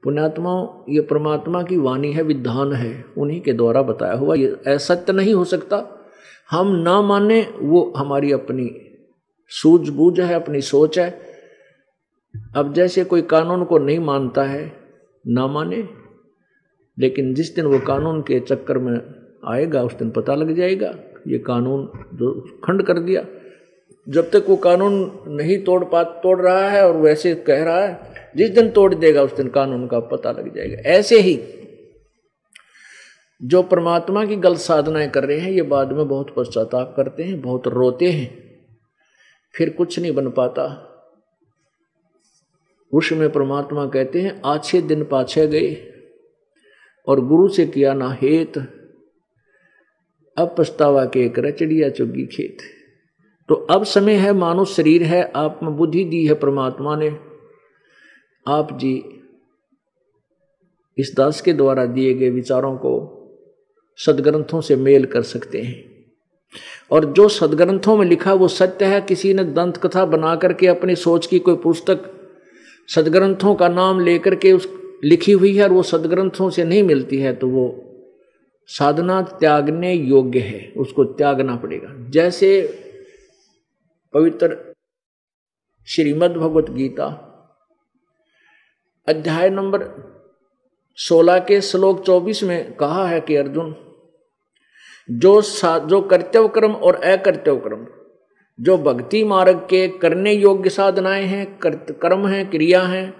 पुण्यात्माओं, ये परमात्मा की वाणी है, विधान है, उन्हीं के द्वारा बताया हुआ। ये असत्य नहीं हो सकता। हम ना माने वो हमारी अपनी सूझबूझ है, अपनी सोच है। अब जैसे कोई कानून को नहीं मानता है, ना माने, लेकिन जिस दिन वो कानून के चक्कर में आएगा उस दिन पता लग जाएगा ये कानून जो खंड कर दिया। जब तक वो कानून नहीं तोड़ रहा है और वैसे कह रहा है, जिस दिन तोड़ देगा उस दिन कानून का पता लग जाएगा। ऐसे ही जो परमात्मा की गलत साधनाएं कर रहे हैं, ये बाद में बहुत पश्चाताप करते हैं, बहुत रोते हैं, फिर कुछ नहीं बन पाता। उसमें परमात्मा कहते हैं, आछे दिन पाछे गए और गुरु से किया ना हेत, अब पछतावा के करे चिड़िया चुगी खेत। तो अब समय है, मानव शरीर है, आप में बुद्धि दी है परमात्मा ने। आप जी इस दास के द्वारा दिए गए विचारों को सदग्रंथों से मेल कर सकते हैं, और जो सदग्रंथों में लिखा वो सत्य है। किसी ने दंत कथा बना करके अपनी सोच की कोई पुस्तक सदग्रंथों का नाम लेकर के उस लिखी हुई है और वो सदग्रंथों से नहीं मिलती है, तो वो साधना त्यागने योग्य है, उसको त्यागना पड़ेगा। जैसे पवित्र श्रीमद् भगवत गीता अध्याय नंबर 16 के श्लोक 24 में कहा है कि अर्जुन, जो कर्तव्य कर्म और अकर्तव्य कर्म, जो भक्ति मार्ग के करने योग्य साधनाएं हैं, कर्म हैं, क्रिया हैं,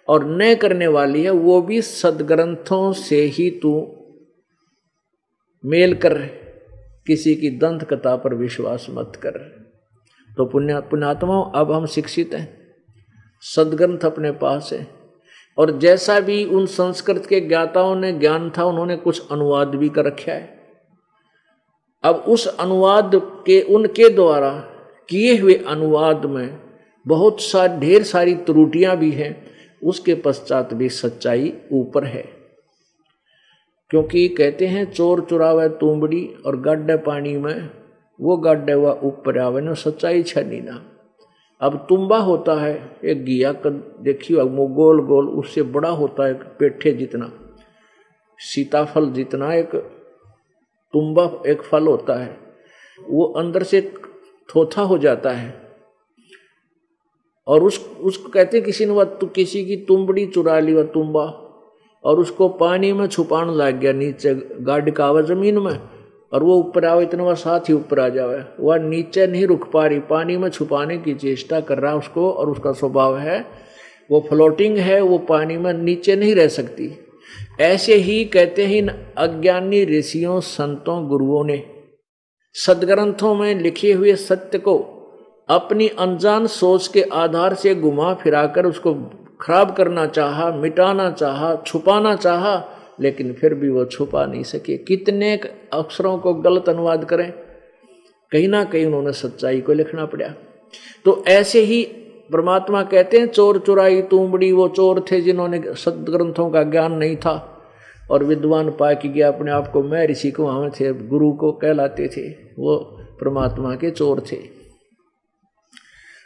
और न करने वाली है, वो भी सदग्रंथों से ही तू मेल कर, किसी की दंत कथा पर विश्वास मत कर। तो पुण्यात्माओं, अब हम शिक्षित हैं, सदग्रंथ अपने पास है, और जैसा भी उन संस्कृत के ज्ञाताओं ने ज्ञान था, उन्होंने कुछ अनुवाद भी कर रखा है। अब उस अनुवाद के उनके द्वारा किए हुए अनुवाद में बहुत ढेर सारी त्रुटियां भी हैं, उसके पश्चात भी सच्चाई ऊपर है। क्योंकि कहते हैं चोर चुरावे तुंबड़ी और गड्ढे पानी में, वो गड्ढे हुआ ऊपर आवे ना, सच्चाई छनी ना। अब तुम्बा होता है एक घिया का, देखियो वो गोल गोल, उससे बड़ा होता है एक पेठे जितना, सीताफल जितना एक तुम्बा एक फल होता है, वो अंदर से थोथा हो जाता है। और उसको कहते हैं किसी ने किसी की तुंबड़ी चुरा ली, वह तुम्बा, और उसको पानी में छुपाने लग गया, नीचे गाड़ का आवा जमीन में, और वो ऊपर आवे इतना वह साथ ही ऊपर आ जावे, वह नीचे नहीं रुक पा रही, पानी में छुपाने की चेष्टा कर रहा उसको, और उसका स्वभाव है वो फ्लोटिंग है, वो पानी में नीचे नहीं रह सकती। ऐसे ही कहते हैं अज्ञानी ऋषियों, संतों, गुरुओं ने सदग्रंथों में लिखे हुए सत्य को अपनी अनजान सोच के आधार से घुमा फिराकर उसको खराब करना चाहा, मिटाना चाहा, छुपाना चाहा, लेकिन फिर भी वो छुपा नहीं सके। कितने अक्षरों को गलत अनुवाद करें, कहीं ना कहीं उन्होंने सच्चाई को लिखना पड़ा। तो ऐसे ही परमात्मा कहते हैं चोर चुराई तुंबड़ी, वो चोर थे जिन्होंने सदग्रंथों का ज्ञान नहीं था, और विद्वान पा के गया अपने आप को मैं ऋषि को वहां थे, गुरु को कहलाते थे, वो परमात्मा के चोर थे।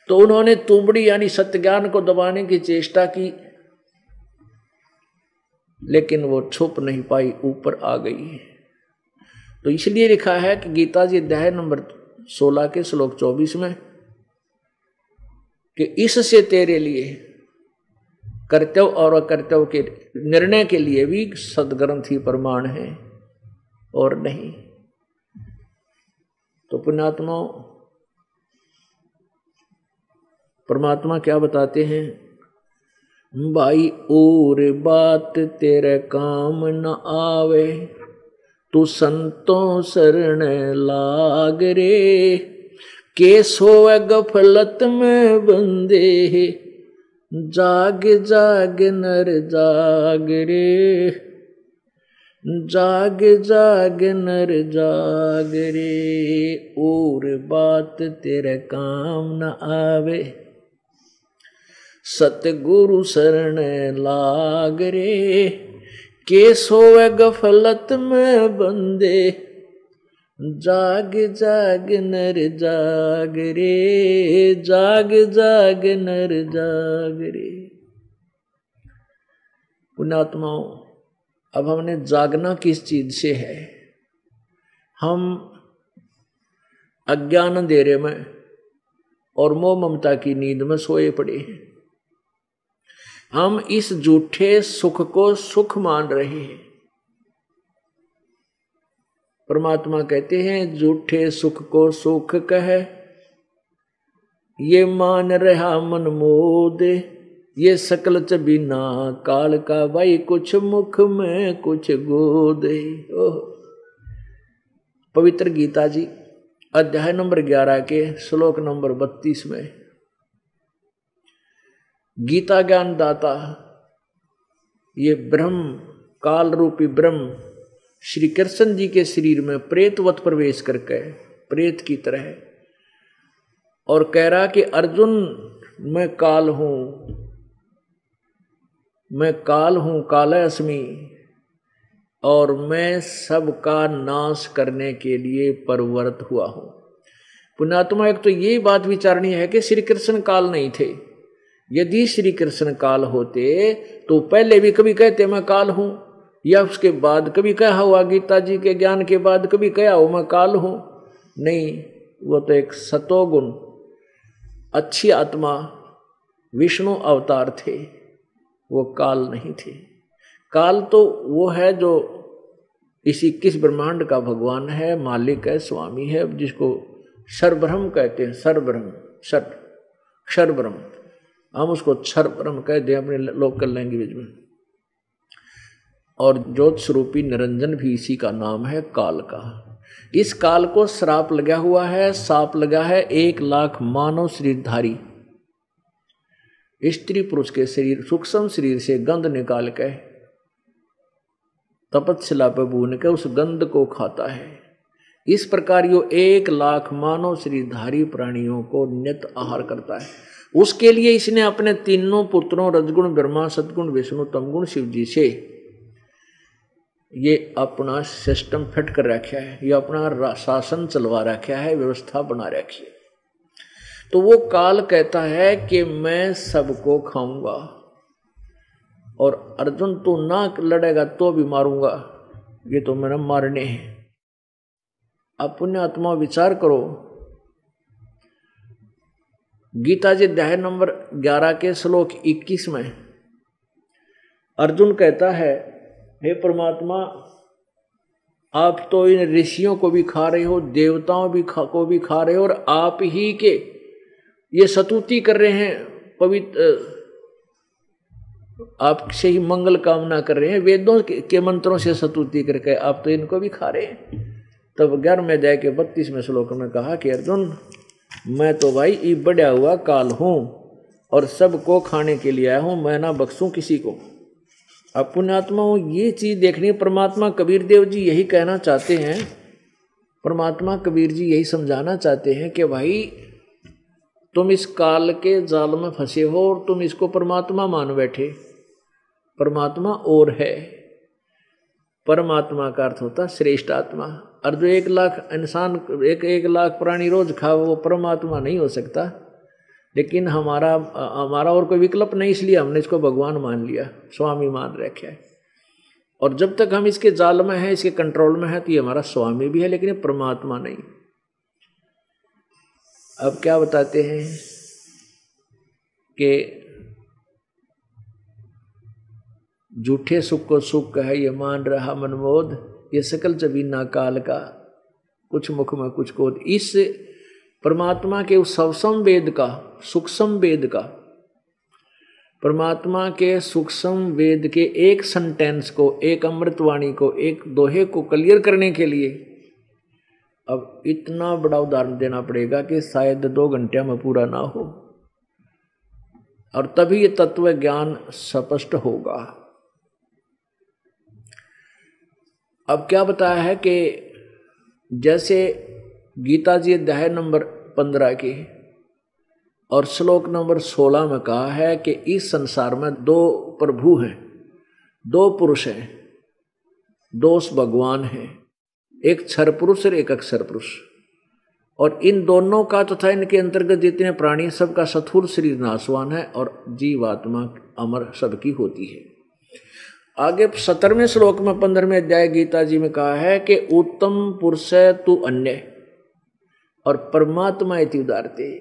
तो उन्होंने तुंबड़ी यानी सत्य ज्ञान को दबाने की चेष्टा की, लेकिन वो छुप नहीं पाई, ऊपर आ गई। तो इसलिए लिखा है कि गीता जी अध्याय नंबर 16 के श्लोक 24 में कि इससे तेरे लिए कर्तव्य और अकर्तव्य के निर्णय के लिए भी सदग्रंथ ही प्रमाण है और नहीं। तो पुण्यात्माओं, परमात्मा क्या बताते हैं, भाई और बात तेरे काम न आवे, तू संतों शरण लाग रे, के सोवे गफलत में बंदे, जाग जाग नर जाग रे, जाग जाग नर जाग रे, और बात तेरे काम न आवे, सतगुरु शरण लाग रे, के सोवे गफलत में बंदे, जाग जाग नर जाग रे, जाग जाग नर जाग रे। पुण्यात्माओं, अब हमने जागना किस चीज से है? हम अज्ञान अंधेरे में और मोह ममता की नींद में सोए पड़े हैं। हम इस झूठे सुख को सुख मान रहे हैं। परमात्मा कहते हैं झूठे सुख को सुख कह, ये मान रहा मन मोदे, ये सकल च बिना काल का, भाई कुछ मुख में कुछ गोदे। पवित्र गीता जी अध्याय नंबर 11 के श्लोक नंबर 32 में गीता ज्ञान दाता ये ब्रह्म, काल रूपी ब्रह्म श्री कृष्ण जी के शरीर में प्रेतवत प्रवेश करके प्रेत की तरह और कह रहा कि अर्जुन मैं काल हूं, मैं काल हूं, कालस्मि, और मैं सबका नाश करने के लिए परवर्त हुआ हूं। पुण्यात्मा, एक तो ये बात विचारनी है कि श्री कृष्ण काल नहीं थे। यदि श्री कृष्ण काल होते तो पहले भी कभी कहते मैं काल हूं, या उसके बाद कभी कहा हुआ गीता जी के ज्ञान के बाद कभी कहा हो मैं काल हूं? नहीं, वो तो एक सतोगुण अच्छी आत्मा विष्णु अवतार थे, वो काल नहीं थे। काल तो वो है जो इस 21 ब्रह्मांड का भगवान है, मालिक है, स्वामी है, जिसको सर्वब्रह्म कहते हैं। सर्वब्रह्म, क्षरब्रह्म, हम उसको क्षरब्रह्म कहते हैं अपने लोकल लैंग्वेज में। और ज्योत स्वरूपी निरंजन भी इसी का नाम है, काल का। इस काल को श्राप लगा हुआ है, साप लगा है 1 लाख मानव शरीरधारी स्त्री पुरुष के शरीर, सूक्ष्म शरीर से गंध निकाल के तपस्या पे भून के उस गंध को खाता है। इस प्रकार यो 1 लाख मानव शरीरधारी प्राणियों को नित्य आहार करता है। उसके लिए इसने अपने तीनों पुत्रों रजगुण ब्रह्मा, सतगुण विष्णु, तमगुण शिव जी से ये अपना सिस्टम फिट कर रखा है, ये अपना शासन चलवा रखा है, व्यवस्था बना रखी है। तो वो काल कहता है कि मैं सबको खाऊंगा, और अर्जुन तू ना लड़ेगा तो भी मारूंगा, ये तो मेरा मारने हैं। अब पुण्यात्मा विचार करो, गीता जी अध्याय नंबर 11 के श्लोक 21 में अर्जुन कहता है हे परमात्मा, आप तो इन ऋषियों को भी खा रहे हो, देवताओं को भी खा रहे हो, और आप ही के ये स्तुति कर रहे हैं, पवित्र आपसे ही मंगल कामना कर रहे हैं, वेदों के मंत्रों से स्तुति करके आप तो इनको भी खा रहे हैं। तब 11वें अध्याय के 32वें श्लोक में कहा कि अर्जुन, मैं तो भाई ये बढ़ा हुआ काल हूं और सबको खाने के लिए आया हूं, मैं ना बख्शूं किसी को। अब पुण्यात्माओं, ये चीज देखनी, परमात्मा कबीर देव जी यही कहना चाहते हैं, परमात्मा कबीर जी यही समझाना चाहते हैं कि भाई तुम इस काल के जाल में फंसे हो और तुम इसको परमात्मा मान बैठे। परमात्मा और है, परमात्मा का अर्थ होता श्रेष्ठ आत्मा। और जो 1 लाख इंसान, 1 लाख प्राणी रोज खा, वो परमात्मा नहीं हो सकता। लेकिन हमारा और कोई विकल्प नहीं, इसलिए हमने इसको भगवान मान लिया, स्वामी मान रखा है। और जब तक हम इसके जाल में हैं, इसके कंट्रोल में है, तो ये हमारा स्वामी भी है, लेकिन ये परमात्मा नहीं। अब क्या बताते हैं कि झूठे सुख को सुख है, ये मान रहा मनमोद, ये सकल जबीना काल का, कुछ मुख में कुछ कोद। इस परमात्मा के उस सूक्ष्म वेद का, सूक्ष्म वेद का, परमात्मा के सूक्ष्म वेद के एक सेंटेंस को, एक अमृतवाणी को, एक दोहे को क्लियर करने के लिए अब इतना बड़ा उदाहरण देना पड़ेगा कि शायद 2 घंटे में पूरा ना हो, और तभी ये तत्व ज्ञान स्पष्ट होगा। अब क्या बताया है कि जैसे गीता जी अध्याय नंबर 15 की और श्लोक नंबर 16 में कहा है कि इस संसार में 2 प्रभु हैं, 2 पुरुष हैं, 2 भगवान हैं, एक क्षर पुरुष और एक अक्षर पुरुष। और इन दोनों का तथा इनके अंतर्गत जितने प्राणी, सबका स्थूल शरीर नाशवान है और जीवात्मा अमर सबकी होती है। आगे 17वें श्लोक में 15वें अध्याय गीता जी में कहा है कि उत्तम पुरुष तु अन्य और परमात्मा इति उदारते।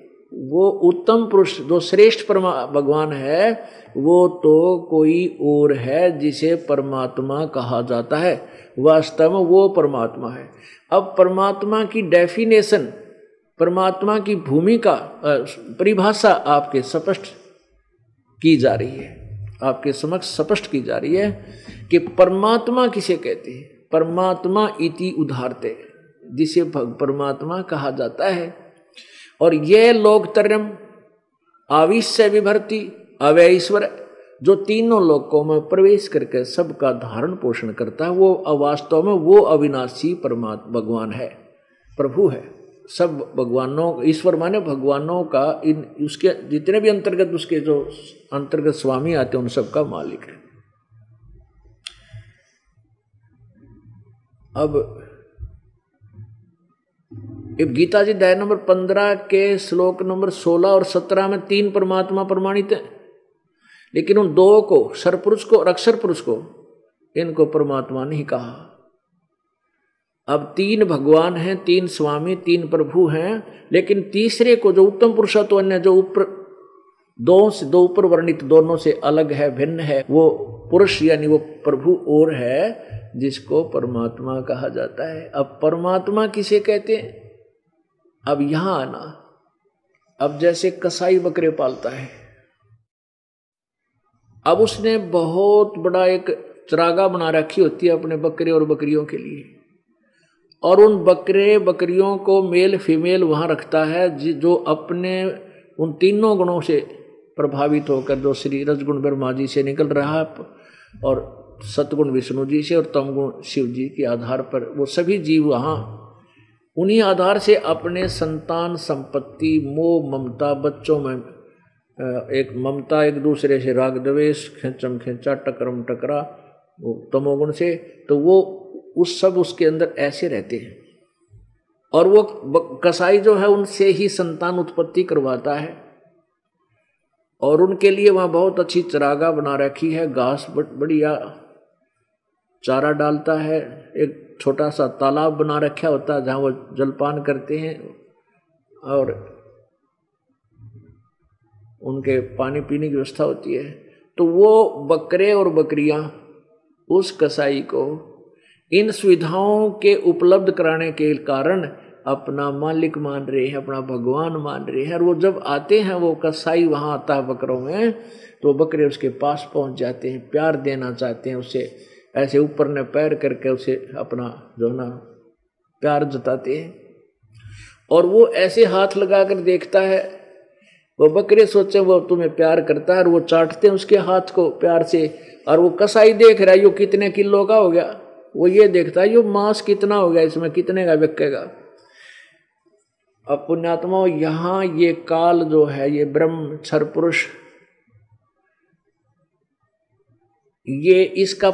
वो उत्तम पुरुष जो श्रेष्ठ भगवान है वो तो कोई और है जिसे परमात्मा कहा जाता है, वास्तव में वो परमात्मा है। अब परमात्मा की डेफिनेशन, परमात्मा की भूमिका, परिभाषा आपके स्पष्ट की जा रही है, आपके समक्ष स्पष्ट की जा रही है कि परमात्मा किसे कहते हैं। परमात्मा इति उदारते, जिसे परमात्मा कहा जाता है। और यह लोकत्रयम् आविश्य विभर्ति अवैश्वर, जो तीनों लोकों में प्रवेश करके सबका धारण पोषण करता है, वो वास्तव में वो अविनाशी परमात्मा भगवान है, प्रभु है। सब भगवानों, ईश्वर माने भगवानों का, इन उसके जितने भी अंतर्गत, उसके जो अंतर्गत स्वामी आते हैं उन सब का मालिक है। अब गीता जी अध्याय नंबर 15 के श्लोक नंबर 16 और 17 में 3 परमात्मा प्रमाणित है, लेकिन उन 2 को, सरपुरुष को और अक्षर पुरुष को, इनको परमात्मा नहीं कहा। अब 3 भगवान हैं, 3 स्वामी, 3 प्रभु हैं, लेकिन तीसरे को जो उत्तम पुरुषत्व अन्य, जो ऊपर दो ऊपर वर्णित दोनों से अलग है, भिन्न है, वो पुरुष यानी वो प्रभु और है, जिसको परमात्मा कहा जाता है। अब परमात्मा किसे कहते हैं? अब यहां आना, अब जैसे कसाई बकरे पालता है, अब उसने बहुत बड़ा एक चरागाह बना रखी होती है अपने बकरे और बकरियों के लिए, और उन बकरे बकरियों को मेल फीमेल वहां रखता है जो अपने उन तीनों गुणों से प्रभावित होकर, जो श्री रजगुण ब्रह्मा जी से निकल रहा है और सतगुण विष्णु जी से और तमगुण शिव जी के आधार पर, वो सभी जीव वहाँ उन्हीं आधार से अपने संतान संपत्ति मोह ममता, बच्चों में एक ममता, एक दूसरे से राग द्वेष, खेचम खेचा, टकरम टकरा, वो तमोगुण से, तो वो उस सब उसके अंदर ऐसे रहते हैं। और वो कसाई जो है उनसे ही संतान उत्पत्ति करवाता है, और उनके लिए वहाँ बहुत अच्छी चरागाह बना रखी है, घास बढ़िया चारा डालता है, एक छोटा सा तालाब बना रखा होता है जहाँ वो जलपान करते हैं, और उनके पानी पीने की व्यवस्था होती है। तो वो बकरे और बकरियां उस कसाई को इन सुविधाओं के उपलब्ध कराने के कारण अपना मालिक मान रहे हैं, अपना भगवान मान रहे हैं। और वो जब आते हैं, वो कसाई वहाँ आता है बकरों में, तो बकरे उसके पास पहुँच जाते हैं, प्यार देना चाहते हैं उसे, ऐसे ऊपर ने पैर करके उसे अपना जो ना प्यार जताते हैं। और वो ऐसे हाथ लगा कर देखता है, वो बकरे सोचे वो तुम्हें प्यार करता है, और वो चाटते हैं उसके हाथ को प्यार से। और वो कसाई देख रहा है यो कितने किलो का हो गया, वो ये देखता है यो मांस कितना हो गया, इसमें कितने का बिकेगा। अब पुण्यात्माओं, यहाँ ये काल जो है, ये ब्रह्म क्षर पुरुष, ये इसका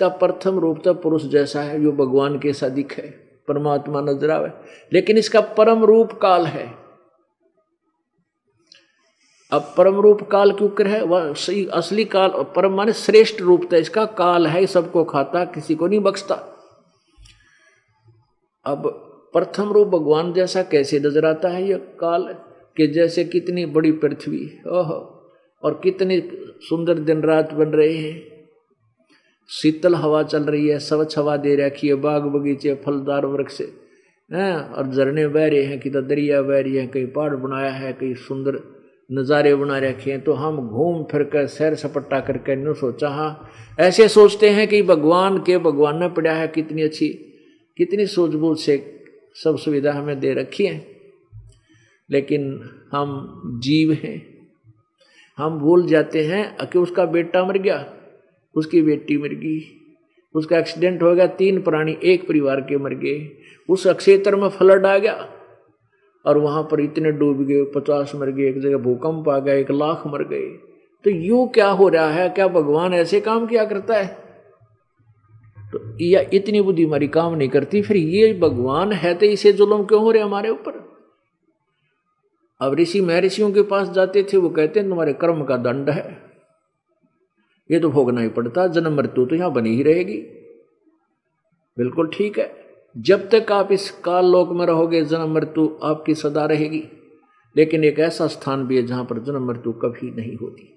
प्रथम रूप तो पुरुष जैसा है, जो भगवान के सदिक है, परमात्मा नजर आवे, लेकिन इसका परम रूप काल है। अब परम रूप काल क्यों कर है? वह सही असली काल, परम माने श्रेष्ठ रूप था इसका, काल है, सबको खाता, किसी को नहीं बख्शता। अब प्रथम रूप भगवान जैसा कैसे नजर आता है यह काल, कि जैसे कितनी बड़ी पृथ्वी, ओहो, और कितनी सुंदर दिन रात बन रहे हैं, शीतल हवा चल रही है, स्वच्छ हवा दे रखी है, बाग बगीचे फलदार वृक्ष हैं, और झरने बह रहे हैं, किधर दरिया बह रही है, कहीं पहाड़ बनाया है, कहीं सुंदर नज़ारे बना रखे हैं। तो हम घूम फिर कर सैर सपट्टा करके न्यू सोचा, हाँ ऐसे सोचते हैं कि भगवान के भगवान ने पड़ा है, कितनी अच्छी, कितनी सूझबूझ से सब सुविधा हमें दे रखी है। लेकिन हम जीव हैं, हम भूल जाते हैं कि उसका बेटा मर गया, उसकी बेटी मर गई, उसका एक्सीडेंट हो गया, 3 प्राणी एक परिवार के मर गए, उस क्षेत्र में फ्लड आ गया और वहाँ पर इतने डूब गए, 50 मर गए, एक जगह भूकंप आ गया, 1 लाख मर गए। तो यूँ क्या हो रहा है? क्या भगवान ऐसे काम किया करता है? तो या इतनी बुद्धि हमारी काम नहीं करती, फिर ये भगवान है तो इसे जुल्म क्यों हो रहे हमारे ऊपर? अब ऋषि महर्षियों के पास जाते थे, वो कहते हैं तुम्हारे कर्म का दंड है, ये तो भोगना ही पड़ता, जन्म मृत्यु तो यहाँ बनी ही रहेगी। बिल्कुल ठीक है, जब तक आप इस काल लोक में रहोगे जन्म मृत्यु आपकी सदा रहेगी। लेकिन एक ऐसा स्थान भी है जहाँ पर जन्म मृत्यु कभी नहीं होती।